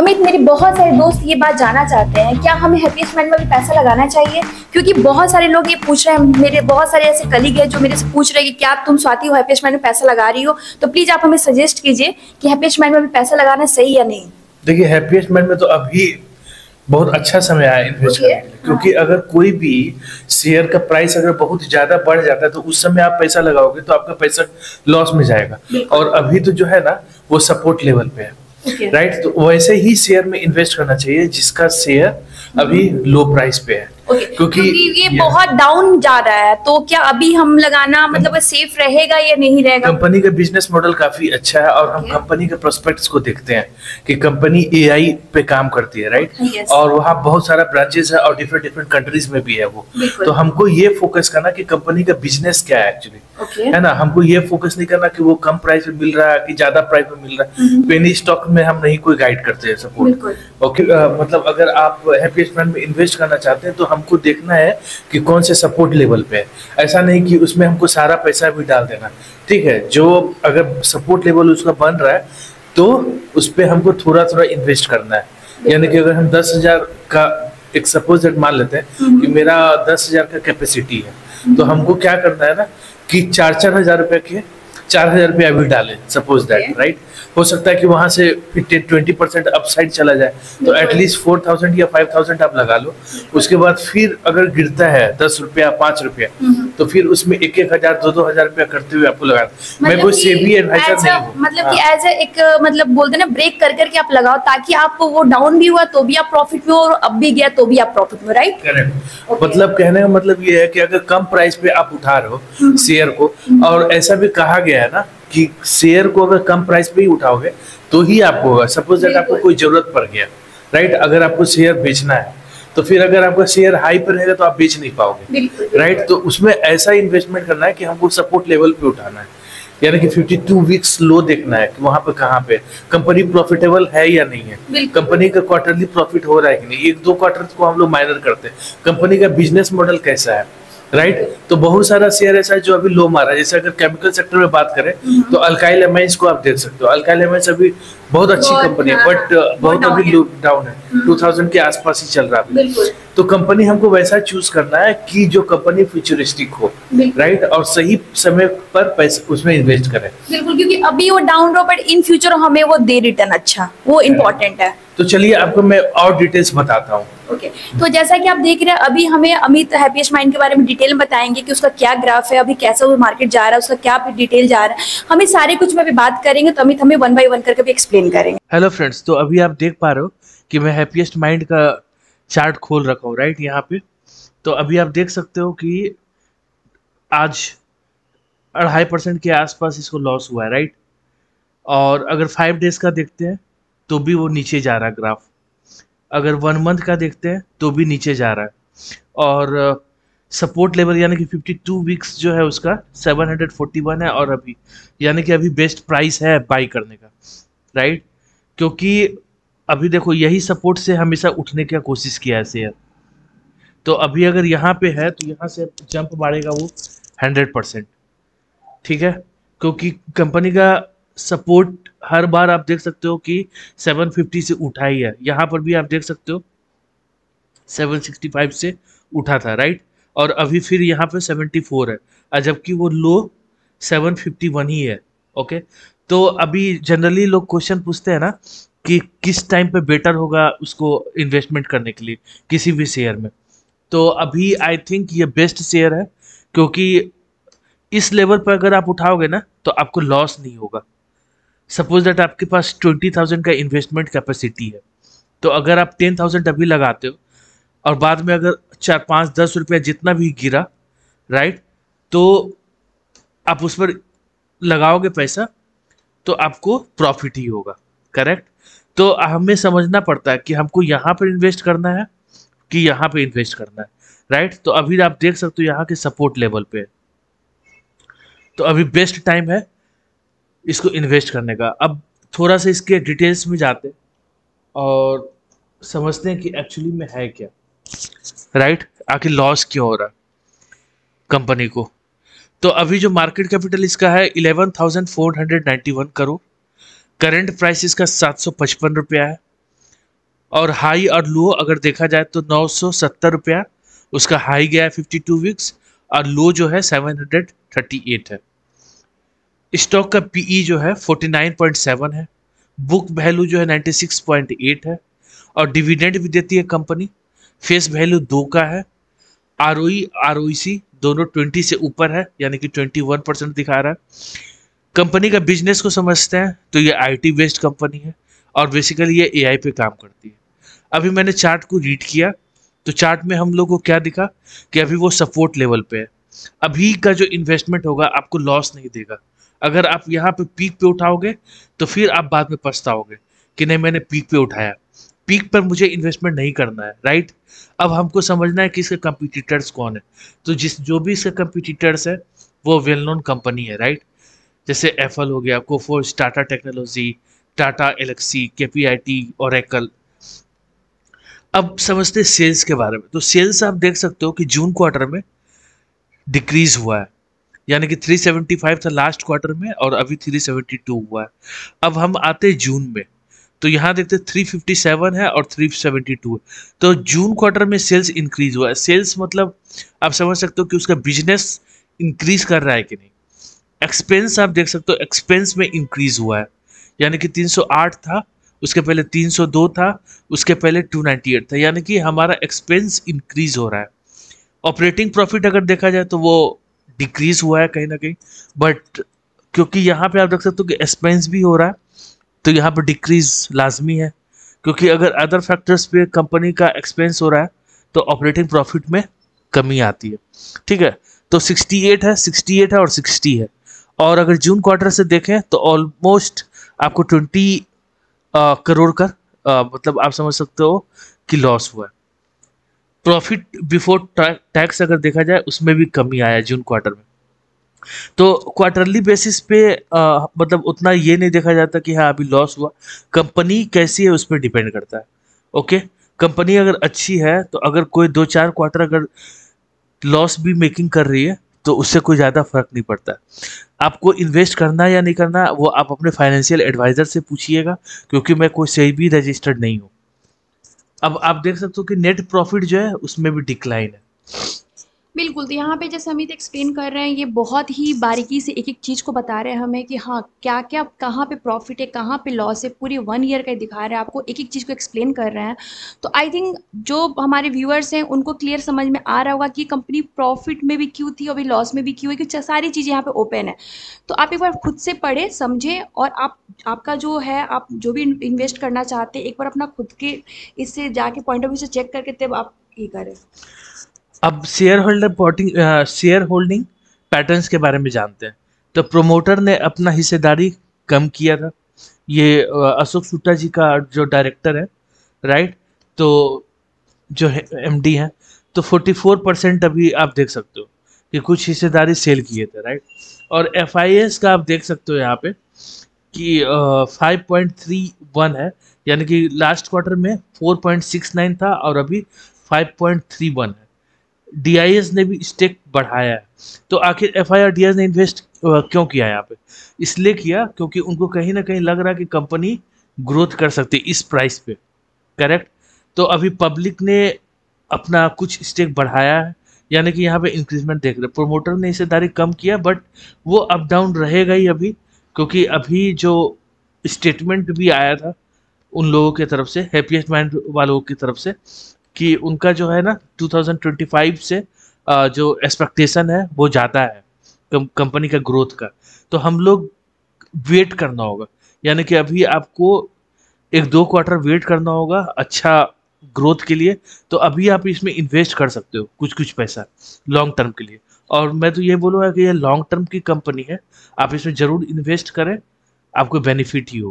अमित, मेरे बहुत सारे दोस्त ये बात जानना चाहते हैं, क्या हमें हैप्पीएस्ट माइंड में भी पैसा लगाना चाहिए? क्योंकि बहुत सारे लोग ये पूछ रहे हैं, मेरे बहुत सारे ऐसे कलीग हैं जो मेरे से पूछ रहे हैं कि क्या तुम स्वाति हो, हैप्पीएस्ट माइंड में पैसा लगा रही हो, तो प्लीज आप हमें सजेस्ट कीजिए कि हैप्पीएस्ट माइंड में भी पैसा लगाना सही या नहीं। देखिए, हैप्पीएस्ट माइंड में तो अभी बहुत अच्छा समय आया इन्वेस्ट करने के लिए, क्योंकि अगर कोई भी शेयर का प्राइस अगर बहुत ज्यादा बढ़ जाता है तो उस समय आप पैसा लगाओगे तो आपका पैसा लॉस में जाएगा। और अभी तो जो है ना वो सपोर्ट लेवल पे है, राइट। तो वैसे ही शेयर में इन्वेस्ट करना चाहिए जिसका शेयर अभी लो प्राइस पे है। क्योंकि ये बहुत डाउन जा रहा है, तो क्या अभी हम लगाना मतलब सेफ रहेगा या नहीं रहेगा? कंपनी का बिजनेस मॉडल काफी अच्छा है और हम कंपनी के प्रोस्पेक्ट्स को देखते हैं कि कंपनी एआई पे काम करती है, राइट। और वहाँ बहुत सारा ब्रांचेस है और डिफरेंट डिफरेंट कंट्रीज में भी है वो। तो हमको ये फोकस करना कि कंपनी का बिजनेस क्या है एक्चुअली, है ना। हमको ये फोकस नहीं करना कि वो कम प्राइस में मिल रहा है कि ज्यादा प्राइस में मिल रहा है। पेनी स्टॉक में हम नहीं कोई गाइड करते हैं सपोर्ट। ओके, मतलब अगर आप हैप्पीएस्ट माइंड में इन्वेस्ट करना चाहते हैं तो हमको देखना है कि कौन से सपोर्ट लेवल पे है। ऐसा नहीं कि उसमें हमको सारा पैसा भी डाल देना, ठीक है। जो अगर सपोर्ट लेवल उसका बन रहा है तो उस पर हमको थोड़ा थोड़ा इन्वेस्ट करना है। यानी कि अगर हम 10,000 का एक सपोज मान लेते हैं कि मेरा 10,000 का कैपेसिटी है, तो हमको क्या करना है ना कि 4,000 रुपए के 4,000 रुपये अभी डालें, सपोज दैट, राइट। हो सकता है कि वहां से 20% अपसाइड चला जाए, तो एटलीस्ट 4,000 या 5,000 आप लगा लो। उसके बाद फिर अगर गिरता है 10 रुपया 5 रुपया, तो फिर उसमें 1,000 2,000 रुपया करते हुए आपको लगाना। मैं कोई सेबी एडवाइजर नहीं हूँ, मतलब कि एज एक मतलब बोलते ना ब्रेक कर करके आप लगाओ, ताकि आप वो डाउन भी हुआ तो भी आप प्रॉफिट में और अब भी गया तो भी आप प्रॉफिट में, राइट। करेक्ट। मतलब कहने का मतलब ये है कि अगर कम प्राइस पे आप उठा रहे हो शेयर को, और ऐसा भी कहा गया है ना कि शेयर को अगर कम प्राइस पे ही उठाओगे तो ही आपको होगा। सपोज दैट आपको कोई जरूरत पड़ गया, राइट, अगर आपको शेयर बेचना है, तो फिर अगर आपका शेयर हाई पर रहेगा तो आप बेच नहीं पाओगे, राइट। तो उसमें ऐसा इन्वेस्टमेंट करना है कि हमको सपोर्ट लेवल पे उठाना है, यानी कि 52 वीक्स लो देखना है कि वहां पे कहाँ पे कंपनी प्रॉफिटेबल है या नहीं है, कंपनी का क्वार्टरली प्रॉफिट हो रहा है कि नहीं। 1-2 क्वार्टर को हम लोग माइनर करते हैं, कंपनी का बिजनेस मॉडल कैसा है, राइट। तो बहुत सारा शेयर ऐसा है जो अभी लो मारा है। जैसे अगर केमिकल सेक्टर में बात करें तो अल्काइल एमाइंस को आप देख सकते हो। अल्काइल एमाइंस अभी बहुत अच्छी कंपनी है, बट बहुत अभी लो डाउन है, 2000 के आसपास ही चल रहा है। तो कंपनी हमको वैसा चूज करना है कि जो कंपनी फ्यूचरिस्टिक हो, राइट, और सही समय पर पैसे उसमें इन्वेस्ट करें। बिल्कुल, क्योंकि अभी वो डाउन रहो बट इन फ्यूचर हमें वो दे रिटर्न अच्छा, वो इम्पोर्टेंट है। तो चलिए आपको मैं और डिटेल्स बताता हूँ। ओके, तो जैसा कि आप देख रहे हैं अभी हमें अमित हैप्पीएस्ट माइंड के बारे में डिटेल में बताएंगे कि उसका क्या ग्राफ है, अभी कैसा वो मार्केट जा रहा है, उसका क्या डिटेल जा रहा है, हमें सारे कुछ में अभी बात करेंगे। तो अमित हमें 1 बाय 1 करके भी एक्सप्लेन करेंगे। हेलो फ्रेंड्स, तो अभी आप देख पा रहे हो कि मैं हैप्पीएस्ट माइंड का चार्ट खोल रखा हूँ, राइट, यहाँ पे। तो अभी आप देख सकते हो कि आज 2.5% के आसपास इसको लॉस हुआ है, राइट। और अगर 5 डेज का देखते हैं तो भी वो नीचे जा रहा है ग्राफ। अगर 1 मंथ का देखते हैं तो भी नीचे जा रहा है। और सपोर्ट लेवल यानी कि 52 वीक्स जो है उसका 741 है, और अभी यानी कि अभी बेस्ट प्राइस है बाई करने का, राइट। क्योंकि अभी देखो यही सपोर्ट से हमेशा उठने की कोशिश किया है शेयर। तो अभी अगर यहाँ पे है तो यहाँ से जंप मारेगा वो 100%, ठीक है। क्योंकि कंपनी का सपोर्ट हर बार आप देख सकते हो कि 750 से उठा ही है। यहाँ पर भी आप देख सकते हो 765 से उठा था, राइट। और अभी फिर यहाँ पे 74 है, जबकि वो लो 751 ही है। ओके, तो अभी जनरली लोग क्वेश्चन पूछते हैं ना कि किस टाइम पे बेटर होगा उसको इन्वेस्टमेंट करने के लिए किसी भी शेयर में। तो अभी आई थिंक ये बेस्ट शेयर है, क्योंकि इस लेवल पर अगर आप उठाओगे ना तो आपको लॉस नहीं होगा। सपोज दैट आपके पास 20,000 का इन्वेस्टमेंट कैपेसिटी है, तो अगर आप 10,000 अभी लगाते हो और बाद में अगर 4, 5, 10 रुपया जितना भी गिरा, राइट, तो आप उस पर लगाओगे पैसा तो आपको प्रॉफिट ही होगा, करेक्ट। तो हमें समझना पड़ता है कि हमको यहाँ पर इन्वेस्ट करना है कि यहाँ पे इन्वेस्ट करना है, राइट। तो अभी आप देख सकते हो यहाँ के सपोर्ट लेवल पे है, तो अभी बेस्ट टाइम है इसको इन्वेस्ट करने का। अब थोड़ा सा इसके डिटेल्स में जाते हैं और समझते हैं कि एक्चुअली में है क्या, राइट, आखिर लॉस क्यों हो रहा है कंपनी को। तो अभी जो मार्केट कैपिटल इसका है 11,491 करोड़, करंट प्राइस इसका 755 रुपया है, और हाई और लो अगर देखा जाए तो 970 रुपया उसका हाई गया है 52 वीक्स, और लो जो है 738 है। स्टॉक का पीई जो है 49.7 है, बुक वैल्यू जो है 96.8 है, और डिविडेंड भी देती है कंपनी। फेस वैल्यू 2 का है। आरओई आरओईसी दोनों 20 से ऊपर है, यानी कि 21% दिखा रहा है। कंपनी का बिजनेस को समझते हैं तो ये आईटी बेस्ड कंपनी है, और बेसिकली ये एआई पे काम करती है। अभी मैंने चार्ट को रीड किया तो चार्ट में हम लोग को क्या दिखा कि अभी वो सपोर्ट लेवल पे है। अभी का जो इन्वेस्टमेंट होगा आपको लॉस नहीं देगा। अगर आप यहाँ पे पीक पे उठाओगे तो फिर आप बाद में पछताओगे कि नहीं मैंने पीक पे उठाया, पीक पर मुझे इन्वेस्टमेंट नहीं करना है, राइट। अब हमको समझना है कि इसके कंपटीटर्स कौन है। तो जो भी इसके कंपटीटर्स है वो वेल नोन कंपनी है, राइट। जैसे एप्पल हो गया, Coforge, Tata technology, Tata Elxsi, KPIT, Oracle. अब समझते हैं सेल्स के बारे में। तो सेल्स आप देख सकते हो कि जून क्वार्टर में डिक्रीज हुआ है, यानी कि 375 था लास्ट क्वार्टर में और अभी 372 हुआ है। अब हम आते हैं जून में, तो यहाँ देखते 357 है और 372 है। तो जून क्वार्टर में सेल्स इंक्रीज हुआ है। सेल्स मतलब आप समझ सकते हो कि उसका बिजनेस इंक्रीज कर रहा है कि नहीं। एक्सपेंस आप देख सकते हो, एक्सपेंस में इंक्रीज हुआ है, यानी कि 308 था, उसके पहले 302 था, उसके पहले 298 था, यानी कि हमारा एक्सपेंस इंक्रीज हो रहा है। ऑपरेटिंग प्रॉफिट अगर देखा जाए तो वो डिक्रीज हुआ है कहीं ना कहीं, बट क्योंकि यहाँ पे आप देख सकते हो कि एक्सपेंस भी हो रहा है तो यहाँ पर डिक्रीज लाजमी है, क्योंकि अगर अदर फैक्टर्स पे कंपनी का एक्सपेंस हो रहा है तो ऑपरेटिंग प्रॉफिट में कमी आती है, ठीक है। तो 68 है, 68 है और 60 है। और अगर जून क्वार्टर से देखें तो ऑलमोस्ट आपको 20 करोड़ का मतलब आप समझ सकते हो कि लॉस हुआ है। प्रॉफिट बिफोर टैक्स अगर देखा जाए उसमें भी कमी आया है जून क्वार्टर में। तो क्वार्टरली बेसिस पे मतलब उतना ये नहीं देखा जाता कि हाँ अभी लॉस हुआ। कंपनी कैसी है उस पर डिपेंड करता है, ओके। कंपनी अगर अच्छी है तो अगर कोई 2-4 क्वार्टर अगर लॉस भी मेकिंग कर रही है तो उससे कोई ज़्यादा फर्क नहीं पड़ता। आपको इन्वेस्ट करना या नहीं करना वो आप अपने फाइनेंशियल एडवाइज़र से पूछिएगा, क्योंकि मैं कोई सही भी रजिस्टर्ड नहीं हूँ। अब आप देख सकते हो कि नेट प्रॉफिट जो है उसमें भी डिक्लाइन है। बिल्कुल, तो यहाँ पे जैसे अमित एक्सप्लेन कर रहे हैं, ये बहुत ही बारीकी से एक-एक चीज़ को बता रहे हैं हमें कि हाँ, क्या-क्या कहाँ पे प्रॉफ़िट है, कहाँ पे लॉस है, पूरे 1 ईयर का ही दिखा रहे हैं, आपको एक-एक चीज़ को एक्सप्लेन कर रहे हैं। तो आई थिंक जो हमारे व्यूअर्स हैं, उनको क्लियर समझ में आ रहा होगा कि कंपनी प्रॉफ़िट में भी क्यों थी, अभी लॉस में भी क्यों है, क्योंकि सारी चीज़ें यहाँ पे ओपन है। तो आप एक बार खुद से पढ़ें, समझें, और आपका जो है, आप जो भी इन्वेस्ट करना चाहते हैं, एक बार अपना खुद के इससे जाके पॉइंट ऑफ व्यू से चेक करके तब आप ये करें। अब शेयर होल्डिंग पैटर्न्स के बारे में जानते हैं। तो प्रोमोटर ने अपना हिस्सेदारी कम किया था। ये अशोक सुट्टा जी का जो डायरेक्टर है, राइट, तो जो एमडी है, तो 44% अभी आप देख सकते हो कि कुछ हिस्सेदारी सेल किए थे, राइट। और एफआईएस का आप देख सकते हो यहाँ पे कि 5.31 है, यानी कि लास्ट क्वार्टर में 4.69 था और अभी 5.31 है। डीआईएस ने भी स्टेक बढ़ाया है। तो आखिर एफआईआर डीआईएस ने इन्वेस्ट क्यों किया यहाँ पे? इसलिए किया क्योंकि उनको कहीं ना कहीं लग रहा है कि कंपनी ग्रोथ कर सकती है इस प्राइस पे, करेक्ट। तो अभी पब्लिक ने अपना कुछ स्टेक बढ़ाया है, यानी कि यहाँ पे इंक्रीजमेंट देख रहे हैं। प्रोमोटर ने हिस्सेदारी कम किया, बट वो अप डाउन रहेगा ही अभी, क्योंकि अभी जो स्टेटमेंट भी आया था उन लोगों की तरफ से, हैप्पीएस्ट माइंड वालों की तरफ से, कि उनका जो है ना 2025 से जो एक्सपेक्टेशन है वो ज़्यादा है कंपनी का ग्रोथ का। तो हम लोग वेट करना होगा, यानी कि अभी आपको 1-2 क्वार्टर वेट करना होगा अच्छा ग्रोथ के लिए। तो अभी आप इसमें इन्वेस्ट कर सकते हो कुछ कुछ पैसा लॉन्ग टर्म के लिए। और मैं तो ये बोलूँगा कि ये लॉन्ग टर्म की कंपनी है, आप इसमें ज़रूर इन्वेस्ट करें, आपको बेनिफिट ही हो।